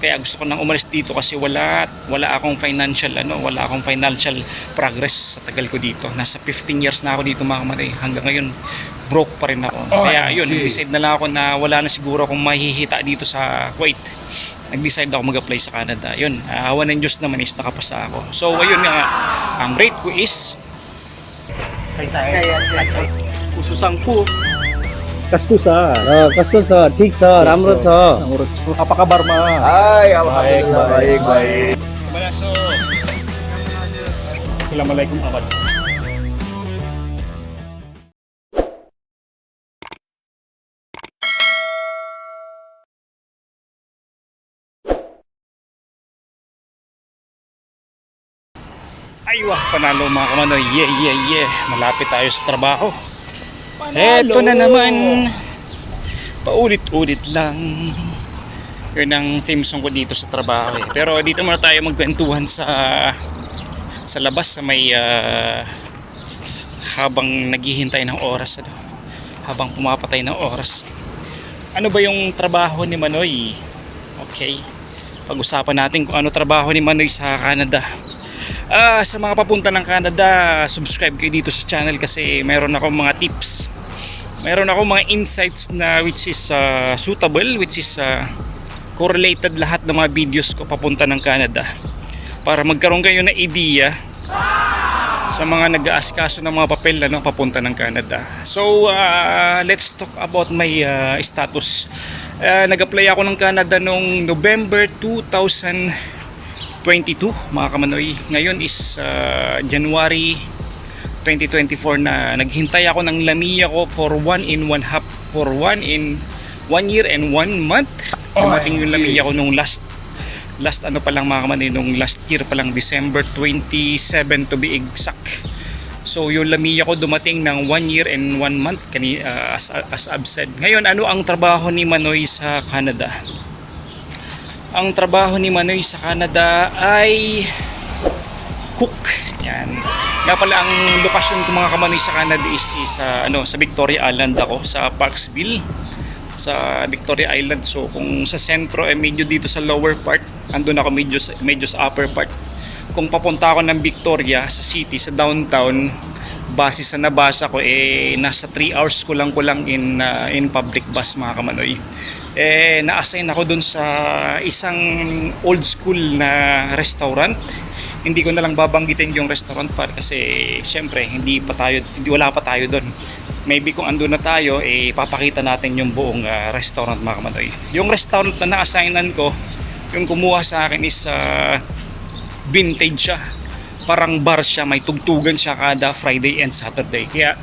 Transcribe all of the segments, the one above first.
Kaya gusto ko nang umalis dito kasi wala akong financial progress sa tagal ko dito. Nasa 15 years na ako dito mga kamatay. Hanggang ngayon broke pa rin ako. Kaya yun, nag-decide na lang ako na wala na siguro akong mahihita dito sa Kuwait. Nag-decide ako mag-apply sa Canada. Yun, awan ng Diyos naman is nakapasa ako. So ayun nga, ang rate ko is Ususangpu. कस्तो छ ठीक छ राम्रो छ Apakah Barma? Hai, alhamdulillah baik. Malaso. Assalamualaikum abad. Aywa, panalo mga kamanoy. Yeah. Malapit tayo sa trabaho. Eto na naman. Paulit-ulit lang. Yun ang theme song ko dito sa trabaho eh. Pero dito muna tayo magkwentuhan sa labas sa may habang naghihintay ng oras, habang pumapatay ng oras. Ano ba yung trabaho ni Manoy? Okay, pag-usapan natin kung ano trabaho ni Manoy sa Canada. Sa mga papunta ng Canada, subscribe kayo dito sa channel kasi meron akong mga tips, meron akong mga insights na which is suitable, which is correlated lahat ng mga videos ko papunta ng Canada, para magkaroon kayo ng idea sa mga nag-aasikaso ng mga papel papunta ng Canada. So let's talk about my status. Nag-apply ako ng Canada noong November 2022 mga kamanoy. Ngayon is January 2024 na. Naghintay ako ng lamiya ko for 1 year and 1 month. Dumating yung lamiya ko nung last ano pa lang mga kamanoy, nung last year pa lang, December 27 to be exact. So yung lamiya ko dumating ng 1 year and 1 month as I've said. Ngayon, ano ang trabaho ni Manoy sa Canada? Ang trabaho ni Manoy sa Canada ay cook. Yan. Nga pala ang lokasyon ko mga kamanoy sa Canada is sa Victoria Island ako, sa Parksville, sa Victoria Island. So kung sa sentro medyo dito sa lower part, andun ako medyo sa upper part. Kung papunta ako ng Victoria sa city, sa downtown, base sa nabasa ko nasa 3 hours ko lang in public bus mga kamanoy. Na-assign ako dun sa isang old school na restaurant. Hindi ko na lang babanggitin yung restaurant kasi syempre wala pa tayo dun. Maybe kung andun na tayo papakita natin yung buong restaurant mga kamanoy. Yung restaurant na na-assignan ko, yung kumuha sa akin is vintage siya. Parang bar siya, may tugtugan siya kada Friday and Saturday. Kaya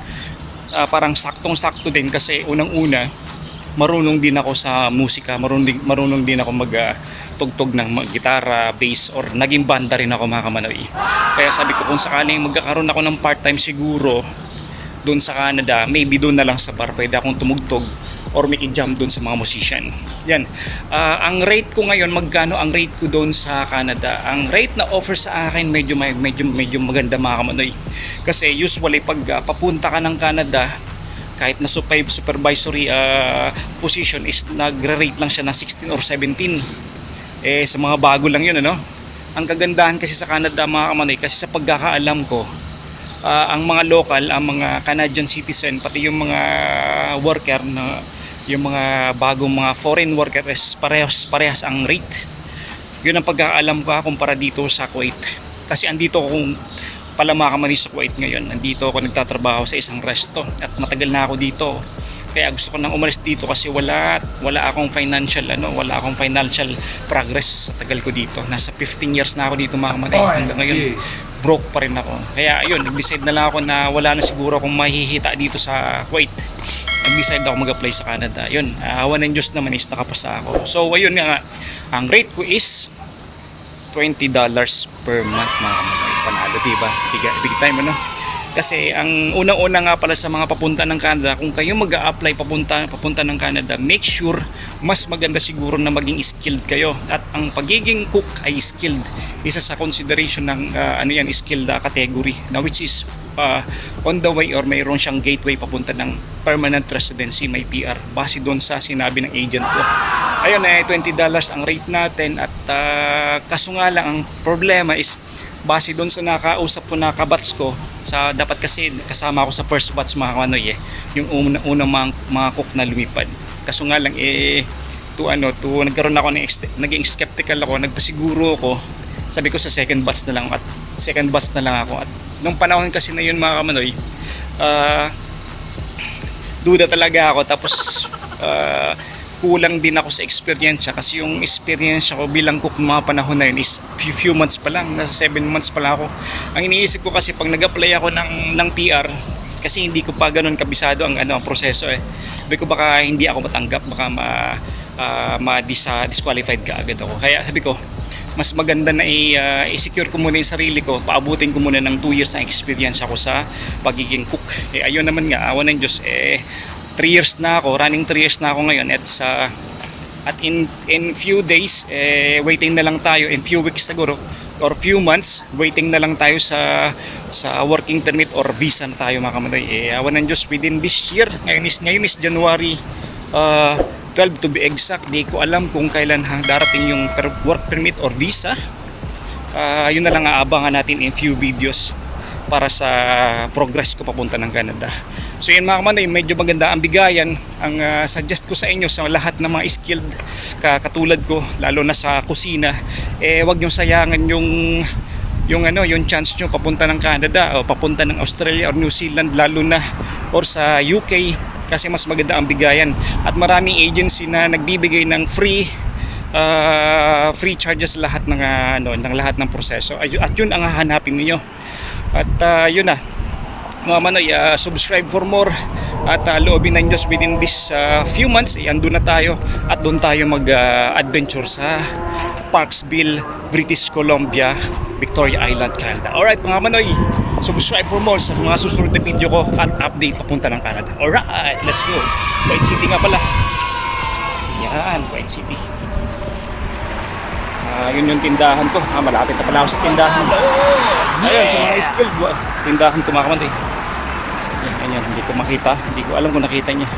parang saktong-sakto din kasi unang-una marunong din ako sa musika, marunong din ako magtugtog ng gitara, bass, or naging banda rin ako mga kamanoy. Kaya sabi ko kung sakaling magkakaroon ako ng part-time siguro doon sa Canada, maybe doon na lang sa bar pwede akong tumugtog or makijam doon sa mga musician. Yan. Ang rate ko ngayon, magkano ang rate ko doon sa Canada? Ang rate na offer sa akin medyo maganda mga kamanoy. Kasi usually pag papunta ka ng Canada, kahit na supervisory position is nagre-rate lang siya na 16 or 17. Sa mga bago lang yun Ang kagandahan kasi sa Canada mga kamanoy, kasi sa pagkakaalam ko, ang mga local, ang mga Canadian citizen, pati yung mga worker yung mga bagong mga foreign workers, parehas ang rate. Yun ang pagkakaalam ko kumpara dito sa Kuwait. Kasi andito ako pala mga kamanoy sa Kuwait ngayon. Nandito ako nagtatrabaho sa isang resto at matagal na ako dito. Kaya gusto ko nang umalis dito kasi wala akong financial progress sa tagal ko dito. Nasa 15 years na ako dito mga kamanoy. Hanggang ngayon broke pa rin ako. Kaya ayun, nag-decide na lang ako na wala na siguro akong mahihita dito sa Kuwait. Nag-decide ako mag-apply sa Canada. Yun, awan ng Diyos naman is nakapasa ako. So ayun nga, ang rate ko is $20 per month mga kamanoy. Panalo, diba? Big time Kasi ang unang-una nga pala sa mga papunta ng Canada, kung kayo mag-a-apply papunta ng Canada, make sure mas maganda siguro na maging skilled kayo. At ang pagiging cook ay skilled. Isa sa consideration ng skilled category, na which is on the way or mayroon siyang gateway papunta ng permanent residency, may PR, base doon sa sinabi ng agent ko. Ayun, $20 ang rate natin, at kaso nga lang ang problema is base doon sa nakausap ko na kabats ko, sa dapat kasi kasama ako sa first batch mga kanoy yung unang mga cook na lumipad. Kaso nga lang nagkaroon ako naging skeptical ako, nagpasiguro ako, sabi ko sa second batch na lang ako. At nung panahon kasi na yun mga kamanoy, duda talaga ako, tapos kulang din ako sa experience, kasi yung experience ko bilang cook mga panahon na yun is few months pa lang, nasa 7 months pa lang ako. Ang iniisip ko kasi pag nag-apply ako ng PR, kasi hindi ko pa ganun kabisado ang proseso sabi ko baka hindi ako matanggap, baka disqualified ka agad ako. Kaya sabi ko mas maganda na i-secure ko muna yung sarili ko, paabutin ko muna ng 2 years na experience ako sa pagiging cook. Ayun naman nga, awan ng Diyos, 3 years na ako, running 3 years na ako ngayon, at in few days waiting na lang tayo, in few weeks siguro or few months, waiting na lang tayo sa working permit or visa na tayo mga kamanoy. Awan ng Diyos, within this year, ngayon is January 12 to be exact, di ko alam kung kailan darating yung work permit or visa. Yun na lang aabangan natin in few videos para sa progress ko papunta ng Canada. So yun mga kamanoy, medyo maganda ang bigayan. Ang suggest ko sa inyo, sa lahat ng mga skilled katulad ko, lalo na sa kusina, wag nyo sayangan yung chance nyo papunta ng Canada o papunta ng Australia or New Zealand, lalo na or sa UK, kasi mas maganda ang bigayan. At maraming agency na nagbibigay ng free charges lahat ng lahat ng proseso, at yun ang hahanapin niyo. At yun na mga manoy, subscribe for more, at loobin ng Diyos within this few months andun na tayo, at doon tayo mag-adventure sa Parksville, British Columbia, Victoria Island, Canada. Alright mga manoy, subscribe for more sa mga susunod na video ko at update papunta ng Canada. Alright, let's go. White City nga pala. Yan, White City. Yun yung tindahan ko. Malapit na pala ako sa tindahan. Ayun, sa mga skilled tindahan ko mga kamantay. Ayan, hindi ko makita. Hindi ko alam kung nakita niya.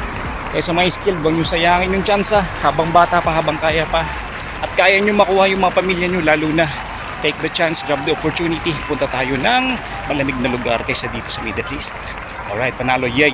Kaya sa mga skilled, huwag nyo sayangin yung tsansa. Habang bata pa, habang kaya pa. At kaya nyo makuha yung mga pamilya nyo, lalo na take the chance, grab the opportunity. Punta tayo ng malamig na lugar kaysa dito sa Middle East. Alright, panalo. Yeah.